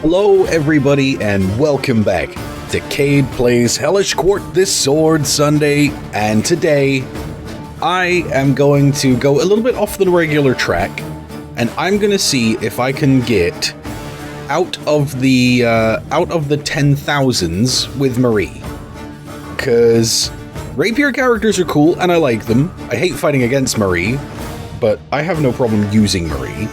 Hello everybody and welcome back to Kade Plays Hellish Quart this Sword Sunday, and today I am going to go a little bit off the regular track and I'm going to see if I can get out of the 10,000s with Marie. Because rapier characters are cool and I like them. I hate fighting against Marie, but I have no problem using Marie.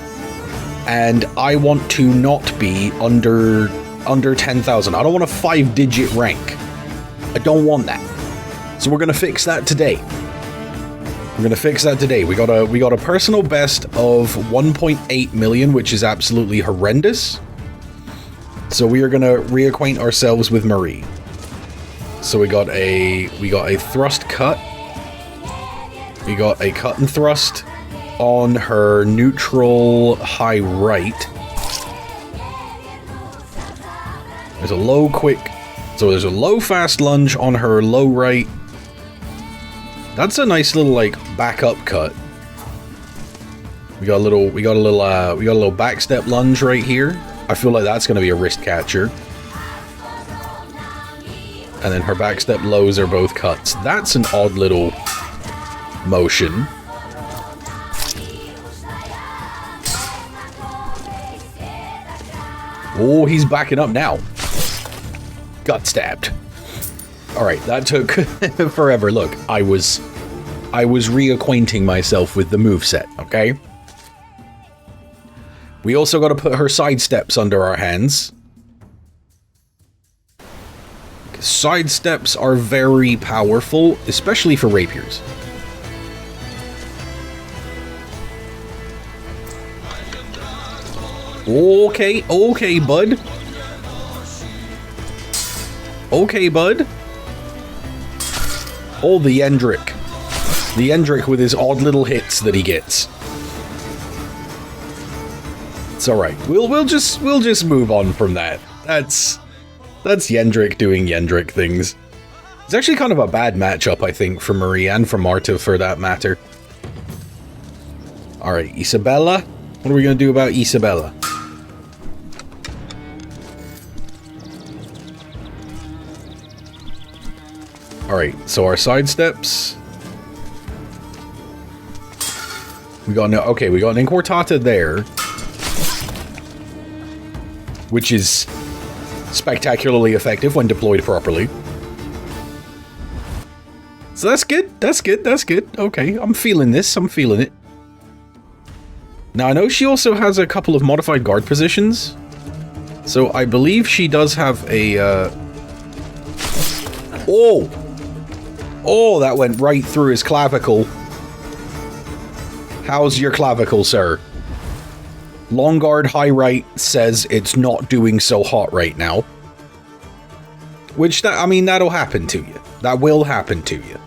And I want to not be under 10,000. I don't want a 5-digit rank. I don't want that. So we're gonna fix that today. We got a personal best of 1.8 million, which is absolutely horrendous. So we are gonna reacquaint ourselves with Marie. So we got a thrust cut. We got a cut and thrust on her neutral high right. There's a low quick, so there's a low fast lunge on her low right. That's a nice little like backup cut. We got a little back step lunge right here. I feel like that's going to be a wrist catcher. And then her back step lows are both cuts. That's an odd little motion. Oh, he's backing up now. Got stabbed. Alright, that took forever. Look, I was reacquainting myself with the moveset, okay? We also got to put her side steps under our hands. Side steps are very powerful, especially for rapiers. Okay, bud. Okay, bud. Oh, the Yendrick. The Yendrick with his odd little hits that he gets. It's alright. We'll just move on from that. That's Yendrick doing Yendrick things. It's actually kind of a bad matchup, I think, for Marie and for Marta, for that matter. Alright, Isabella. What are we going to do about Isabella? Alright, so our side steps. We got an Inquartata there, which is spectacularly effective when deployed properly. So that's good. Okay, I'm feeling this. I'm feeling it. Now, I know she also has a couple of modified guard positions. So I believe she does have a... Oh, that went right through his clavicle. How's your clavicle, sir? Long guard high right says it's not doing so hot right now. Which, that'll happen to you. That will happen to you.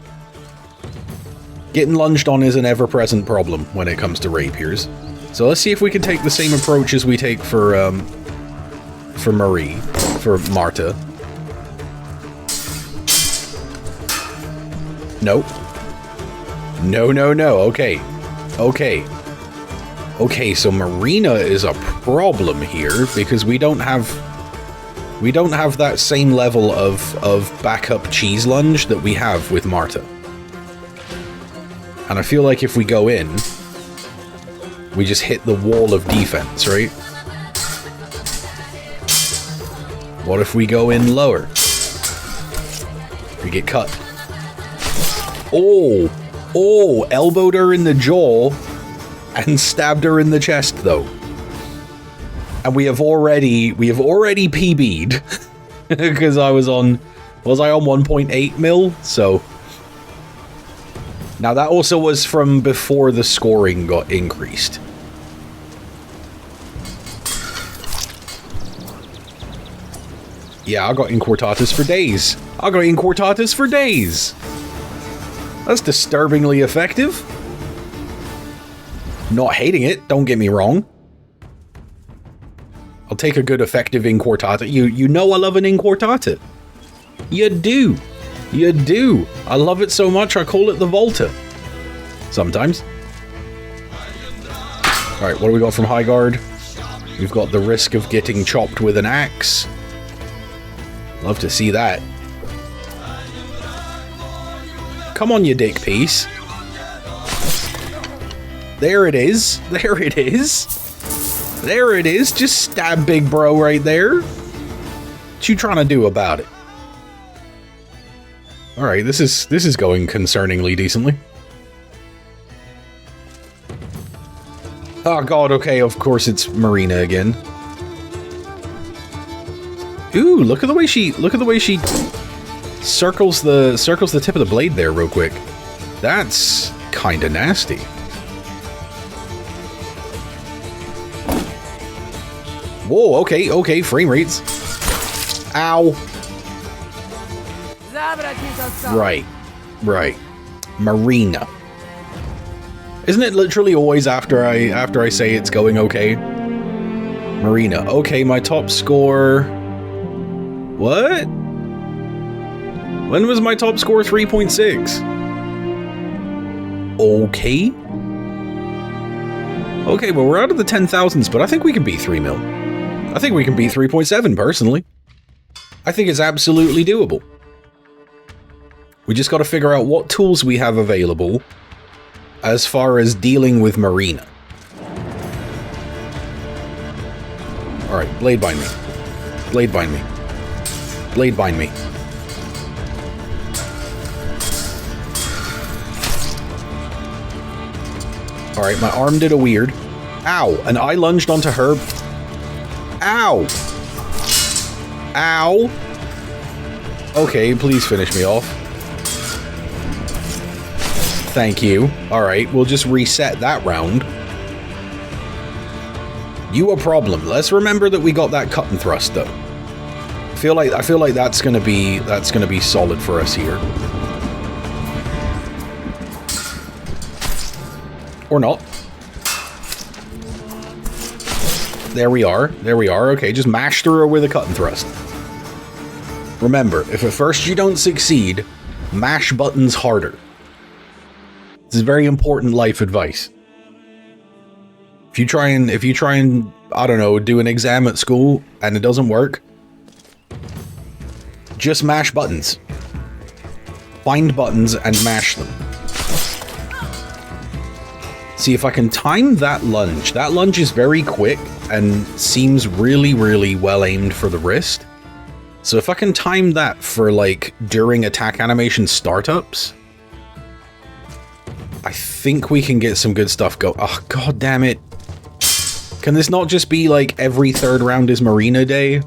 Getting lunged on is an ever-present problem when it comes to rapiers. So let's see if we can take the same approach as we take for Marie, for Marta. Nope. No. Okay, so Marina is a problem here because we don't have that same level of backup cheese lunge that we have with Marta. And I feel like if we go in, we just hit the wall of defense, right? What if we go in lower? We get cut. Oh, elbowed her in the jaw and stabbed her in the chest though. And we have already PB'd because was I on 1.8 mil? So now that also was from before the scoring got increased. Yeah, I got Inquartatas for days. That's disturbingly effective. Not hating it, don't get me wrong. I'll take a good effective Inquartata. You know I love an Inquartata. You do. I love it so much I call it the Volta. Sometimes. Alright, what do we got from High Guard? We've got the risk of getting chopped with an axe. Love to see that. Come on, you dick piece. There it is. There it is. There it is. Just stab big bro right there. What you trying to do about it? Alright, this is going concerningly decently. Oh god, okay, of course it's Marina again. Ooh, look at the way she circles the tip of the blade there real quick. That's kinda nasty. Whoa, okay, frame rates. Ow. Right. Marina. Isn't it literally always after I say it's going okay? Marina. Okay, my top score. What? When was my top score 3.6? Okay. Okay, well we're out of the 10,000s, but I think we can beat 3 mil. I think we can beat 3.7 personally. I think it's absolutely doable. We just got to figure out what tools we have available as far as dealing with Marina. Alright, blade bind me. Blade bind me. Blade bind me. Alright, my arm did a weird. Ow! And I lunged onto her. Ow! Ow! Okay, please finish me off. Thank you. Alright, we'll just reset that round. You a problem. Let's remember that we got that cut and thrust though. I feel like that's gonna be solid for us here. Or not. There we are. There we are. Okay, just mash through her with a cut and thrust. Remember, if at first you don't succeed, mash buttons harder. This is very important life advice. If you try and, I don't know, do an exam at school and it doesn't work, just mash buttons. Find buttons and mash them. See if I can time that lunge. That lunge is very quick and seems really, really well aimed for the wrist. So if I can time that for like during attack animation startups, I think we can get some good stuff go. Oh, god damn it. Can this not just be like every third round is Marina Day?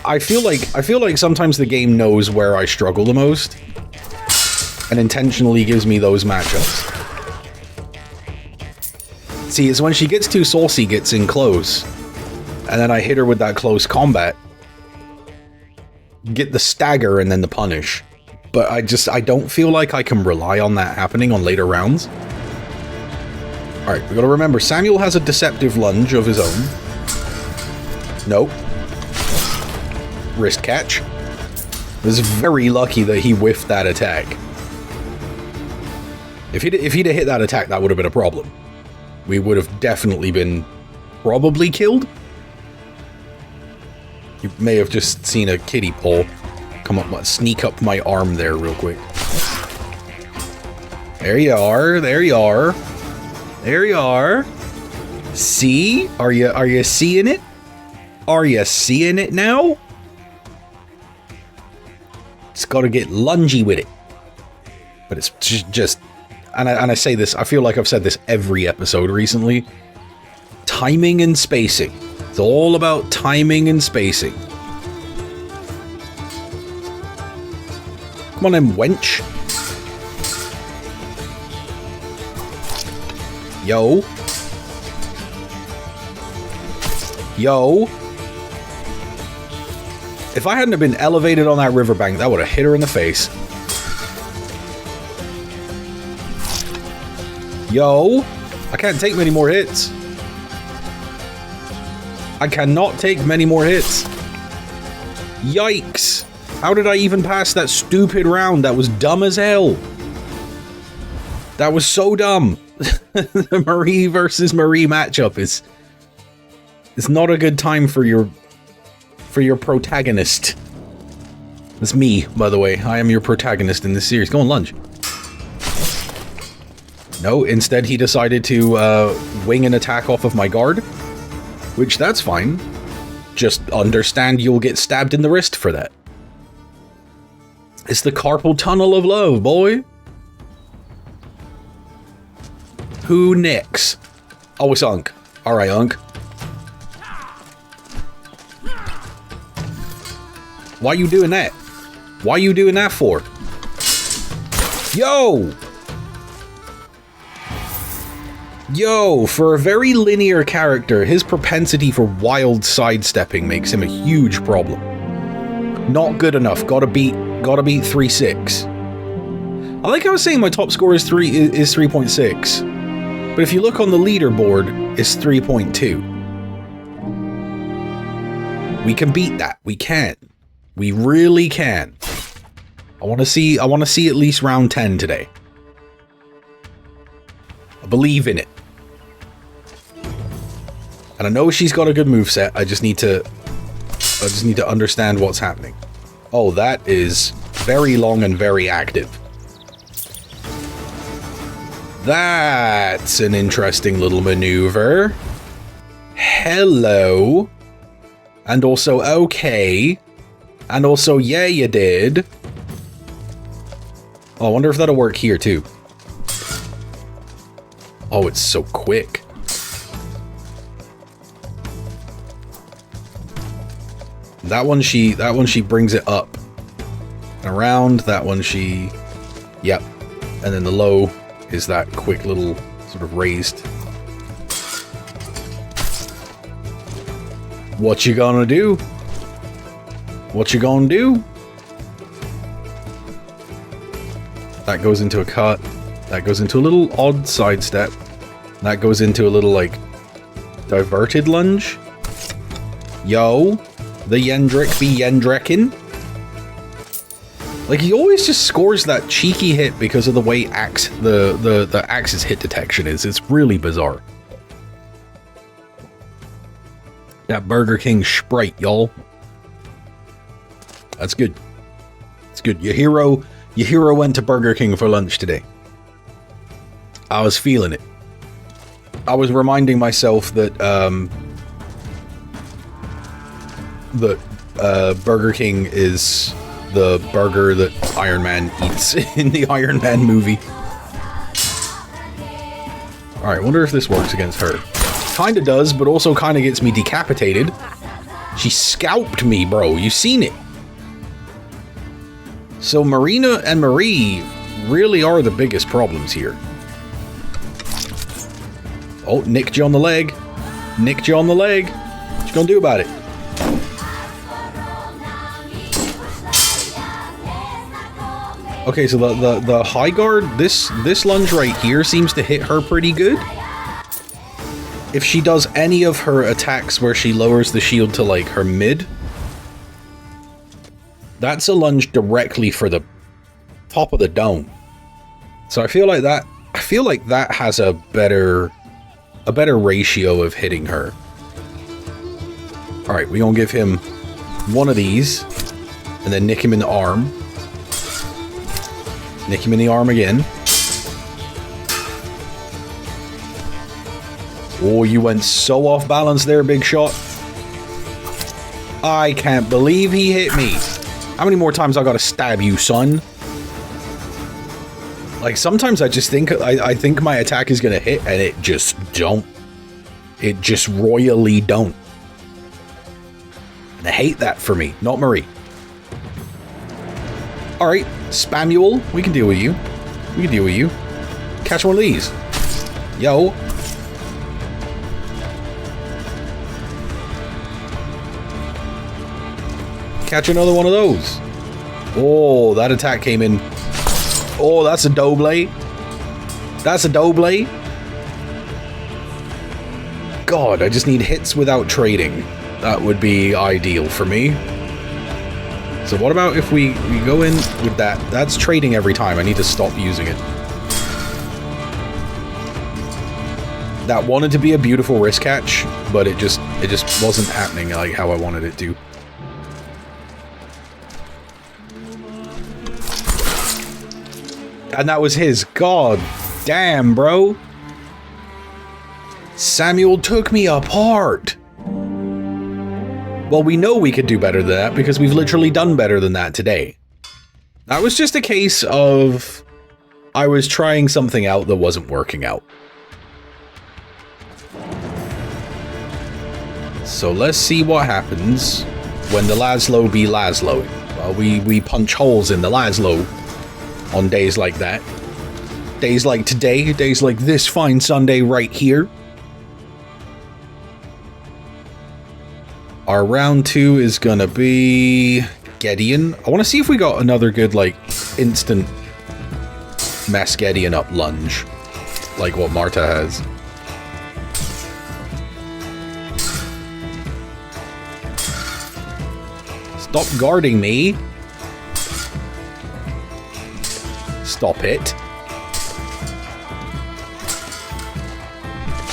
I feel like sometimes the game knows where I struggle the most and intentionally gives me those matchups. See, it's when she gets too saucy, gets in close, and then I hit her with that close combat, get the stagger and then the punish. But I don't feel like I can rely on that happening on later rounds. Alright, we gotta remember, Samuel has a deceptive lunge of his own. Nope. Wrist catch. I was very lucky that he whiffed that attack. If he'd have hit that attack, that would have been a problem. We would have definitely been probably killed. You may have just seen a kitty paw come up, sneak up my arm there real quick. There you are. There you are. There you are. See? Are you seeing it? Are you seeing it now? It's got to get lungy with it. But it's just and I say this, I feel like I've said this every episode recently. Timing and spacing. It's all about timing and spacing. Come on then, wench. Yo. Yo. If I hadn't have been elevated on that riverbank, that would have hit her in the face. Yo. I can't take many more hits. I cannot take many more hits. Yikes. How did I even pass that stupid round? That was dumb as hell. That was so dumb. The Marie versus Marie matchup is It's not a good time for your protagonist. It's me, by the way. I am your protagonist in this series. Go on, lunge. No, instead he decided to wing an attack off of my guard, which that's fine. Just understand you'll get stabbed in the wrist for that. It's the carpal tunnel of love, boy. Who next? Oh, it's Unk. Alright, Unk. Why you doing that? Why you doing that for? Yo! Yo, for a very linear character, his propensity for wild sidestepping makes him a huge problem. Not good enough. Gotta beat 3.6. I like how I was saying my top score is 3.6. But if you look on the leaderboard, it's 3.2. We can beat that. We can. We really can. I want to see at least round 10 today. I believe in it. And I know she's got a good moveset. I just need to understand what's happening. Oh, that is very long and very active. That's an interesting little maneuver. Hello. And also okay. And also yeah, you did. Oh, I wonder if that'll work here too. Oh, it's so quick. That one she brings it up and around. That one she, yep. And then the low is that quick little sort of raised. What you gonna do? What you gonna do? That goes into a cut. That goes into a little odd sidestep. That goes into a little, like, diverted lunge. Yo, the Yendrick be Yendreckin'. Like, he always just scores that cheeky hit because of the way the Axe's hit detection is. It's really bizarre. That Burger King Sprite, y'all. That's good. It's good. Your hero went to Burger King for lunch today. I was feeling it. I was reminding myself that Burger King is the burger that Iron Man eats in the Iron Man movie. Alright, wonder if this works against her. Kinda does, but also kinda gets me decapitated. She scalped me, bro. You seen it. So Marina and Marie really are the biggest problems here. Oh, nicked you on the leg. Nicked you on the leg. What you gonna do about it? Okay, so the high guard, this lunge right here seems to hit her pretty good. If she does any of her attacks where she lowers the shield to like her mid, that's a lunge directly for the top of the dome. So I feel like that has a better ratio of hitting her. All right, we're gonna give him one of these and then nick him in the arm. Nick him in the arm again. Oh, you went so off balance there, big shot. I can't believe he hit me. How many more times I gotta stab you, son? Like, sometimes I just think, I think my attack is gonna hit, and it just don't. It just royally don't. And I hate that for me, not Marie. Alright, Spamuel, we can deal with you. We can deal with you. Catch one of these. Yo. Catch another one of those. Oh, that attack came in. Oh, that's a double. That's a double. God, I just need hits without trading. That would be ideal for me. So what about if we go in with that? That's trading every time. I need to stop using it. That wanted to be a beautiful wrist catch, but it just wasn't happening like how I wanted it to. And that was his. God damn, bro. Samuel took me apart. Well, we know we could do better than that because we've literally done better than that today. That was just a case of I was trying something out that wasn't working out. So let's see what happens when the Laszlo be Laszlo. Well, we punch holes in the Laszlo on days like that. Days like today, days like this fine Sunday right here. Our round 2 is gonna be Gideon. I want to see if we got another good, like, instant mess Gideon up lunge, like what Marta has. Stop guarding me. Stop it.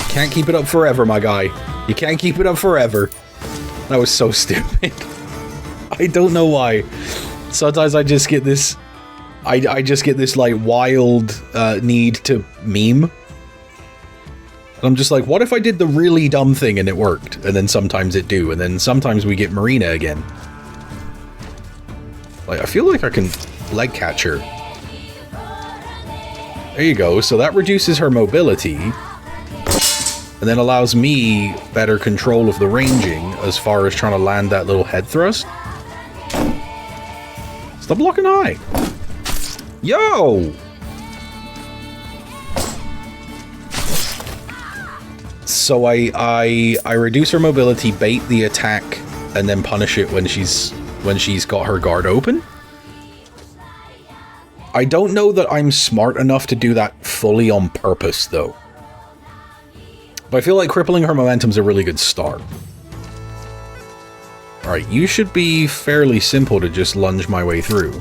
Can't keep it up forever, my guy. You can't keep it up forever. That was so stupid. I don't know why. Sometimes I just get this... I just get this, like, wild need to meme. And I'm just like, what if I did the really dumb thing and it worked? And then sometimes it do. And then sometimes we get Marina again. Like, I feel like I can leg catch her. There you go. So that reduces her mobility. And then allows me better control of the ranging as far as trying to land that little head thrust. Stop blocking high. Yo! So I reduce her mobility, bait the attack, and then punish it when she's got her guard open. I don't know that I'm smart enough to do that fully on purpose, though. But I feel like crippling her momentum's a really good start. Alright, you should be fairly simple to just lunge my way through.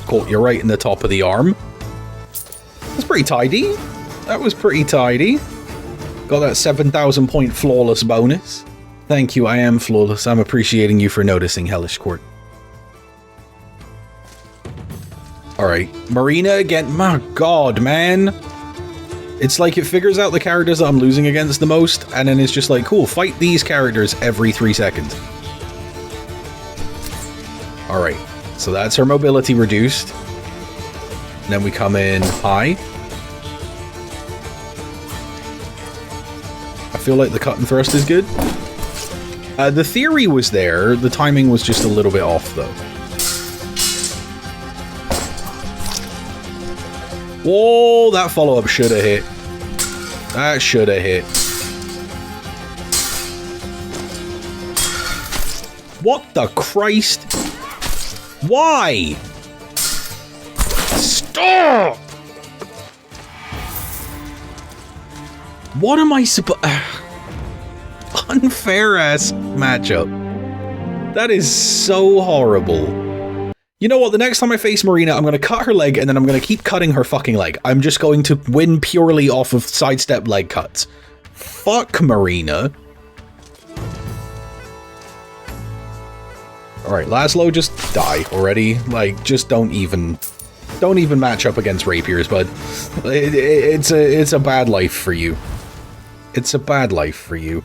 Cool, you're right in the top of the arm. That's pretty tidy. That was pretty tidy. Got that 7,000 point flawless bonus. Thank you, I am flawless. I'm appreciating you for noticing, Hellish Quart. Alright, Marina again. My god, man. It's like it figures out the characters that I'm losing against the most, and then it's just like, cool, fight these characters every 3 seconds. Alright, so that's her mobility reduced. And then we come in high. I feel like the cut and thrust is good. The theory was there, the timing was just a little bit off, though. Whoa, that follow-up should have hit. That should have hit. What the Christ? Why? Stop! What am I supposed... Unfair-ass matchup. That is so horrible. You know what, the next time I face Marina, I'm going to cut her leg, and then I'm going to keep cutting her fucking leg. I'm just going to win purely off of sidestep leg cuts. Fuck Marina. Alright, Laszlo, just die already. Like, just don't even match up against rapiers, bud. It's a bad life for you. It's a bad life for you.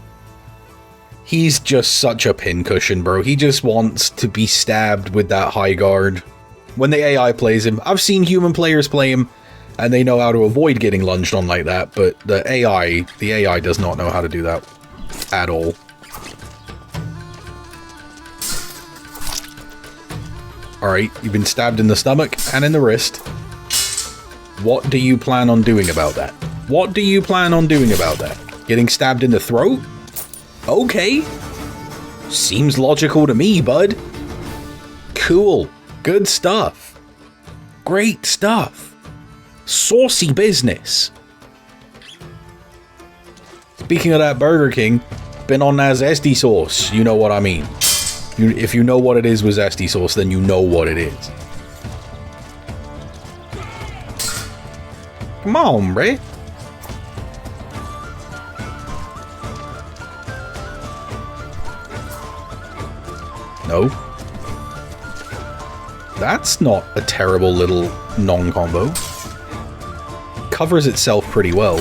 He's just such a pincushion, bro. He just wants to be stabbed with that high guard. When the AI plays him, I've seen human players play him, and they know how to avoid getting lunged on like that, but the AI does not know how to do that at all. Alright, you've been stabbed in the stomach and in the wrist. What do you plan on doing about that? What do you plan on doing about that? Getting stabbed in the throat? Okay. Seems logical to me, bud. Cool. Good stuff. Great stuff. Saucy business. Speaking of that Burger King, been on that zesty sauce. You know what I mean. If you know what it is with zesty sauce, then you know what it is. Come on, Ray. No. That's not a terrible little non-combo. Covers itself pretty well.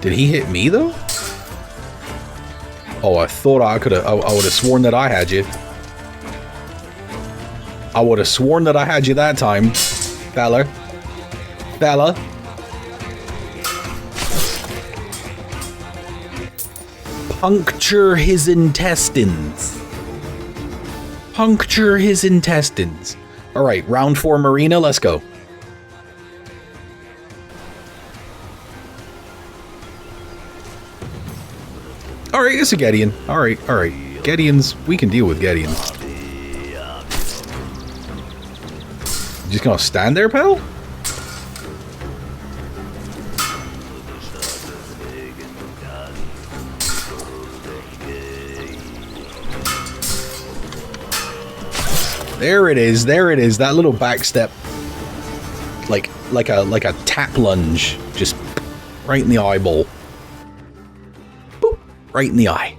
Did he hit me, though? Oh, I thought I could have... I would have sworn that I had you. I would have sworn that I had you that time. Fella. Fella. Puncture his intestines. Puncture his intestines. Alright, round 4 Marina, let's go. Alright, it's a Gedeon. Alright. Gedeons, we can deal with Gedeons. You just gonna stand there, pal? There it is, that little back step. Like a tap lunge. Just right in the eyeball. Boop. Right in the eye.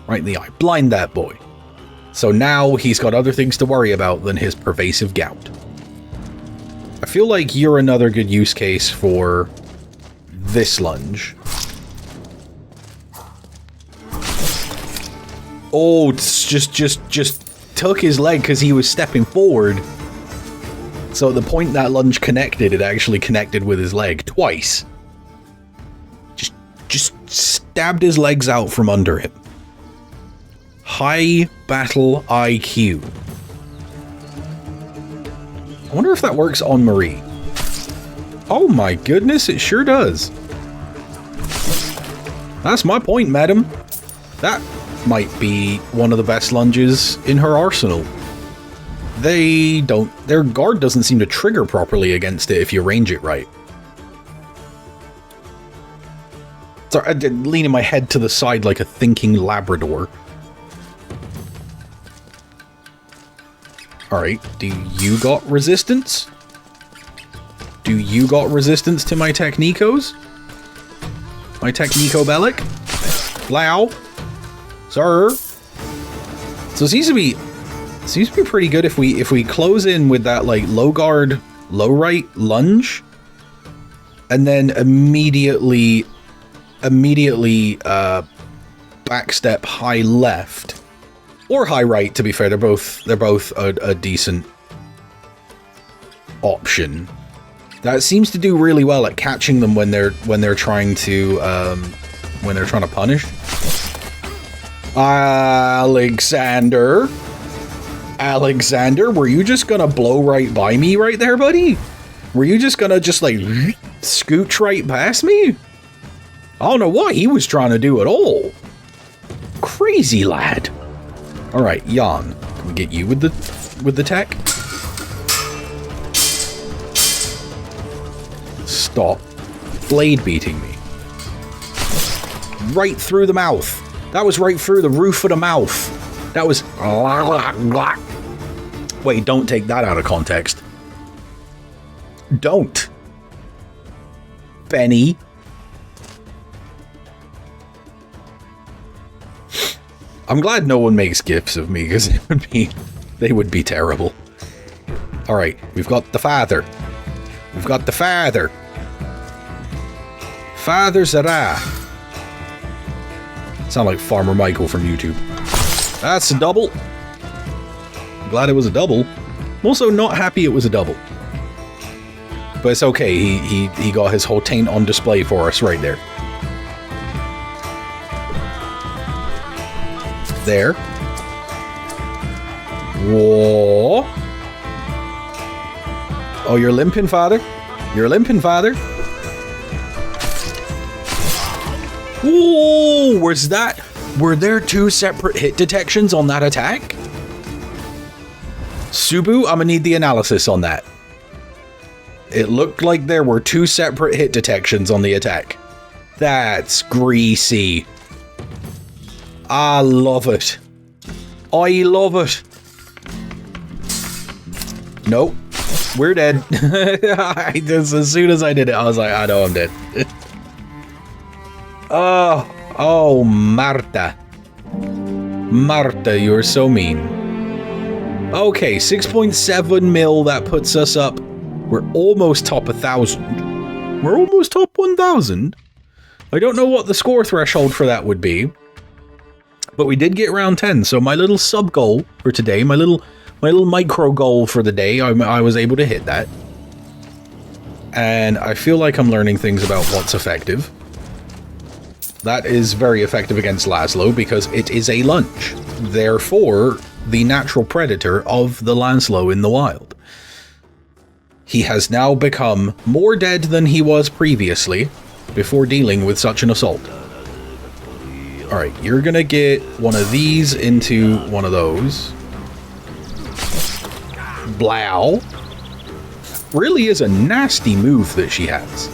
Right in the eye. Blind that boy. So now he's got other things to worry about than his pervasive gout. I feel like you're another good use case for this lunge. Oh, it's just took his leg because he was stepping forward. So at the point that lunge connected, it actually connected with his leg twice. Just stabbed his legs out from under him. High battle IQ. I wonder if that works on Marie. Oh my goodness, it sure does. That's my point, madam. That might be one of the best lunges in her arsenal. Their guard doesn't seem to trigger properly against it if you range it right. Sorry, I'm leaning my head to the side like a thinking Labrador. Alright, do you got resistance? Do you got resistance to my Technicos? My Technico-Bellic? Blow. Sir. So it seems to be pretty good if we close in with that like low guard, low right lunge, and then immediately backstep high left or high right. To be fair, they're both a decent option. That seems to do really well at catching them when they're trying to punish. Alexander, were you just gonna blow right by me right there, buddy? Were you just gonna like scooch right past me? I don't know what he was trying to do at all. Crazy lad. All right, Jan, can we get you with the tech? Stop blade beating me. Right through the mouth. That was right through the roof of the mouth. That was... Wait, don't take that out of context. Don't. Benny. I'm glad no one makes gifs of me, because they would be terrible. Alright, we've got the father. We've got the father. Father Zara. Sound like Farmer Michael from YouTube. That's a double. I'm glad it was a double. I'm also not happy it was a double. But it's okay, he got his whole taint on display for us right there. There. Whoa. Oh, you're limping, father? You're limping, father? Ooh, were there two separate hit detections on that attack? Subu, I'm gonna need the analysis on that. It looked like there were two separate hit detections on the attack. That's greasy. I love it. I love it. Nope. We're dead. As soon as I did it, I was like, I know I'm dead. Oh, Marta. Marta, you're so mean. Okay, 6.7 mil, that puts us up. We're almost top 1,000. We're almost top 1,000. I don't know what the score threshold for that would be, but we did get round 10, so my little sub goal for today, my little micro goal for the day, I was able to hit that. And I feel like I'm learning things about what's effective. That is very effective against Laszlo because it is a lunge. Therefore, the natural predator of the Laszlo in the wild. He has now become more dead than he was previously before dealing with such an assault. Alright, you're gonna get one of these into one of those. Blow. Really is a nasty move that she has.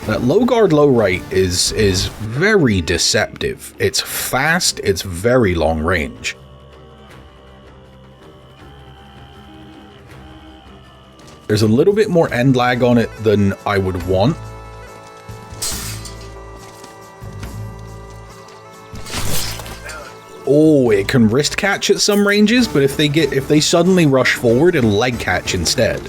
That low guard, low right is very deceptive. It's fast, it's very long range. There's a little bit more end lag on it than I would want. Oh, it can wrist catch at some ranges, but if they suddenly rush forward, it'll leg catch instead.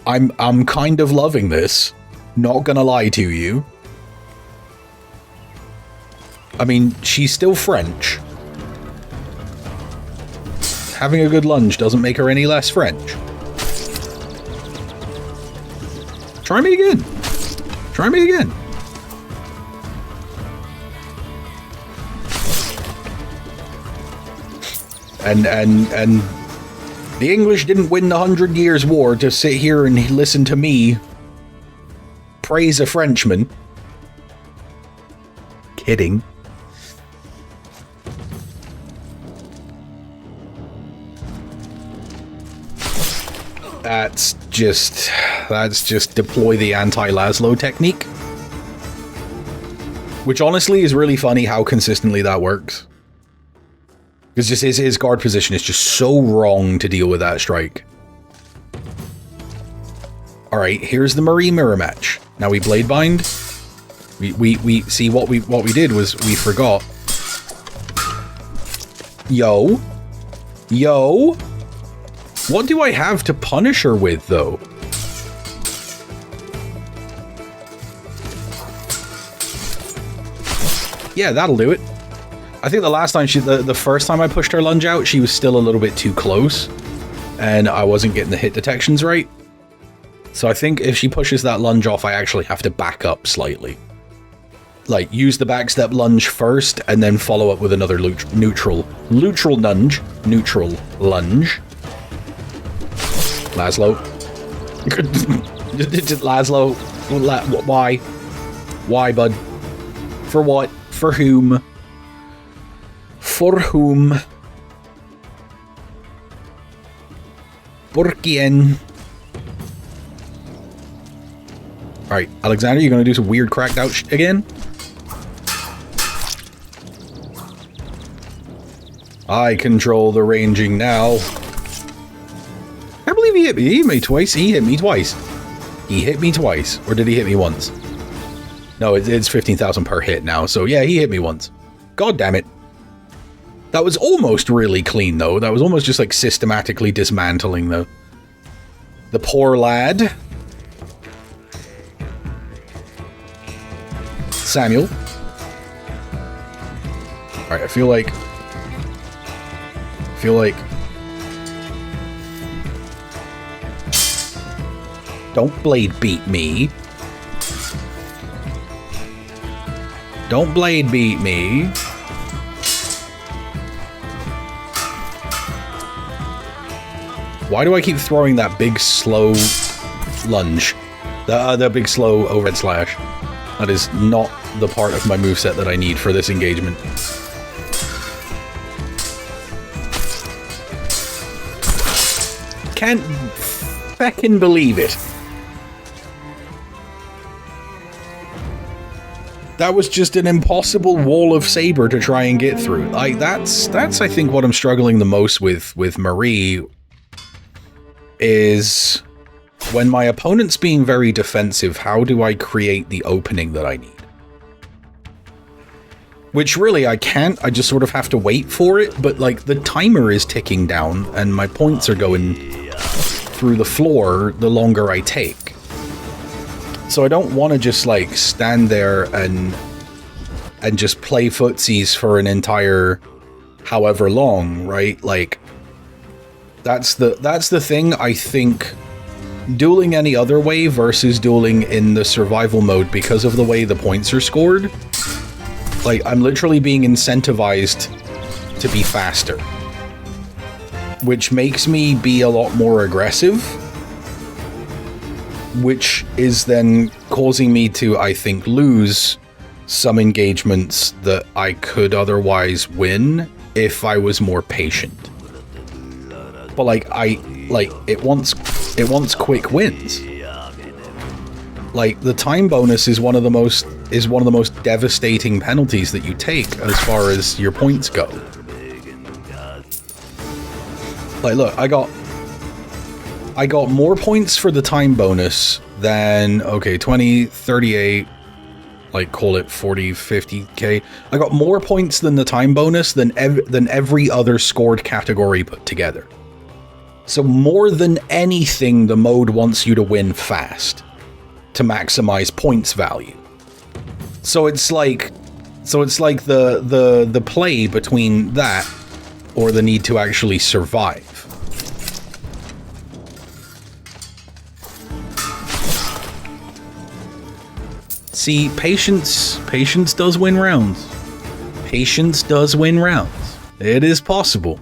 I'm kind of loving this. Not gonna lie to you. I mean, she's still French. Having a good lunge doesn't make her any less French. Try me again. Try me again. And the English didn't win the 100 Years' War to sit here and listen to me praise a Frenchman. Kidding. That's just deploy the anti-Laszlo technique. Which honestly is really funny how consistently that works. Because just his guard position is just so wrong to deal with that strike. Alright, here's the Marie mirror match. Now we blade bind. We see what we did was we forgot. Yo. Yo. What do I have to punish her with, though? Yeah, that'll do it. I think the last time the first time I pushed her lunge out, she was still a little bit too close, and I wasn't getting the hit detections right. So I think if she pushes that lunge off, I actually have to back up slightly. Like, use the backstep lunge first, and then follow up with another neutral lunge. Neutral lunge. Laszlo. Laszlo. Why? Why, bud? For what? For whom? For whom? Por quién? Alright, Alexander, you gonna do some weird cracked out again? I control the ranging now. I believe he hit me. He hit me twice. He hit me twice. He hit me twice. Or did he hit me once? No, it's 15,000 per hit now. So yeah, he hit me once. God damn it. That was almost really clean, though. That was almost just like systematically dismantling the poor lad. Samuel. Alright, I feel like... Don't blade beat me. Don't blade beat me. Why do I keep throwing that big slow lunge? The big slow overhead slash. That is not the part of my moveset that I need for this engagement. Can't feckin' believe it. That was just an impossible wall of saber to try and get through. Like, that's I think what I'm struggling the most with Marie, is when my opponent's being very defensive, how do I create the opening that I need? Which really I can't, I just sort of have to wait for it, but like the timer is ticking down and my points are going through the floor the longer I take. So I don't want to just like stand there and just play footsies for an entire however long, right? Like that's the thing. I think dueling any other way versus dueling in the survival mode, because of the way the points are scored, like I'm literally being incentivized to be faster, which makes me be a lot more aggressive, which is then causing me to, I think, lose some engagements that I could otherwise win if I was more patient. But it wants quick wins. Like the time bonus is one of the most devastating penalties that you take as far as your points go. Like look, I got more points for the time bonus than, okay, 20, 38, like call it 40, 50k. I got more points than the time bonus than every other scored category put together. So more than anything, the mode wants you to win fast to maximize points value. So it's like the play between that or the need to actually survive. See, patience does win rounds. Patience does win rounds. It is possible.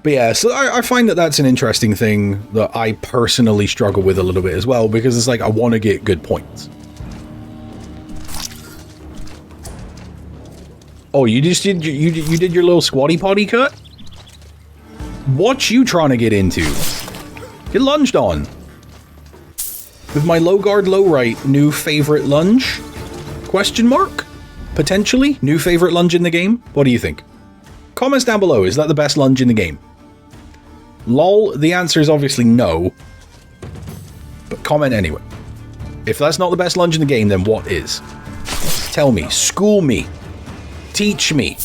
But yeah, so I find that that's an interesting thing that I personally struggle with a little bit as well, because it's like I want to get good points. Oh, you did your little squatty potty cut? What you trying to get into? Get lunged on. With my low guard, low right, new favorite lunge? Question mark? Potentially? New favorite lunge in the game? What do you think? Comments down below, is that the best lunge in the game? Lol, the answer is obviously no. But comment anyway. If that's not the best lunge in the game, then what is? Tell me, school me, teach me.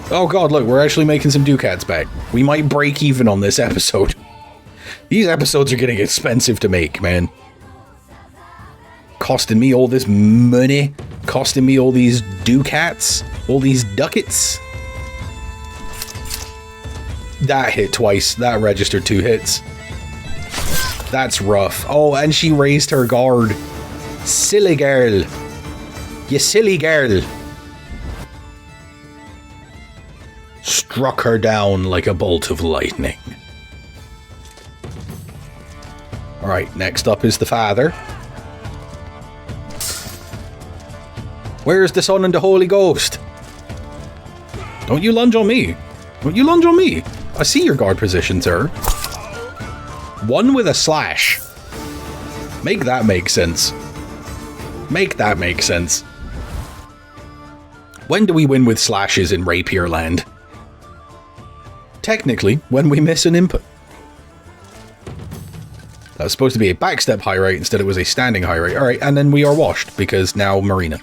Oh god, look, we're actually making some ducats back. We might break even on this episode. These episodes are getting expensive to make, man. Costing me all this money. Costing me all these ducats. All these ducats. That hit twice. That registered 2 hits. That's rough. Oh, and she raised her guard. Silly girl. You silly girl. Struck her down like a bolt of lightning. Alright, next up is the father. Where's the Son and the Holy Ghost? Don't you lunge on me. Don't you lunge on me. I see your guard position, sir. One with a slash. Make that make sense. Make that make sense. When do we win with slashes in Rapier Land? Technically, when we miss an input. That was supposed to be a backstep high rate, instead it was a standing high rate. Alright, and then we are washed, because now Marina.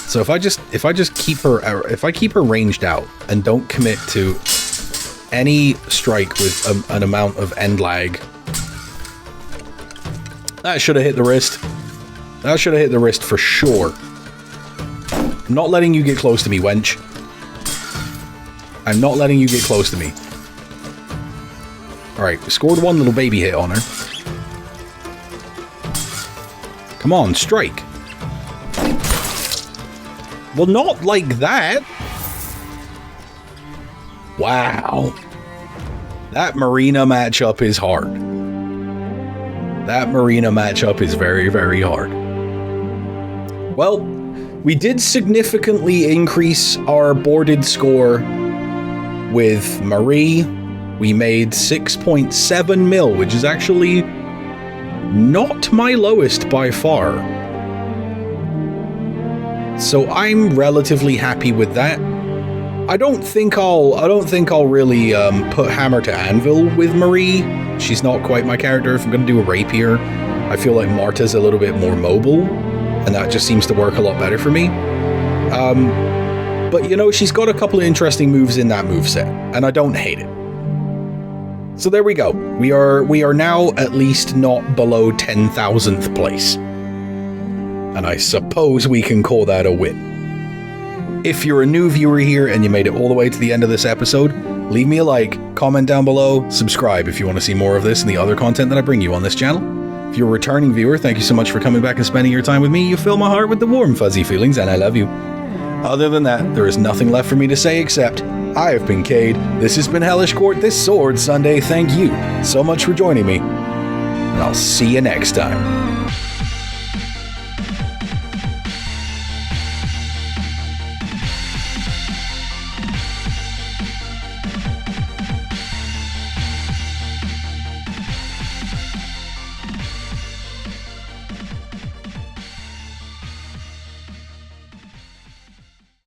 So if I keep her ranged out and don't commit to any strike with an amount of end lag, that should have hit the wrist. That should have hit the wrist for sure. I'm not letting you get close to me, wench. I'm not letting you get close to me. Alright, we scored one little baby hit on her. Come on, strike. Well, not like that. Wow. That Marina matchup is hard. That Marina matchup is very, very hard. Well, we did significantly increase our boarded score with Marie. We made 6.7 mil, which is actually not my lowest by far. So I'm relatively happy with that. I don't think I'll really put hammer to anvil with Marie. She's not quite my character. If I'm going to do a rapier, I feel like Marta's a little bit more mobile, and that just seems to work a lot better for me. But you know, she's got a couple of interesting moves in that moveset, and I don't hate it. So there we go. We are now at least not below 10,000th place. And I suppose we can call that a win. If you're a new viewer here and you made it all the way to the end of this episode, leave me a like, comment down below, subscribe if you want to see more of this and the other content that I bring you on this channel. If you're a returning viewer, thank you so much for coming back and spending your time with me. You fill my heart with the warm, fuzzy feelings, and I love you. Other than that, there is nothing left for me to say except, I have been Kade, this has been Hellish Quart, this Sword Sunday, thank you so much for joining me, and I'll see you next time.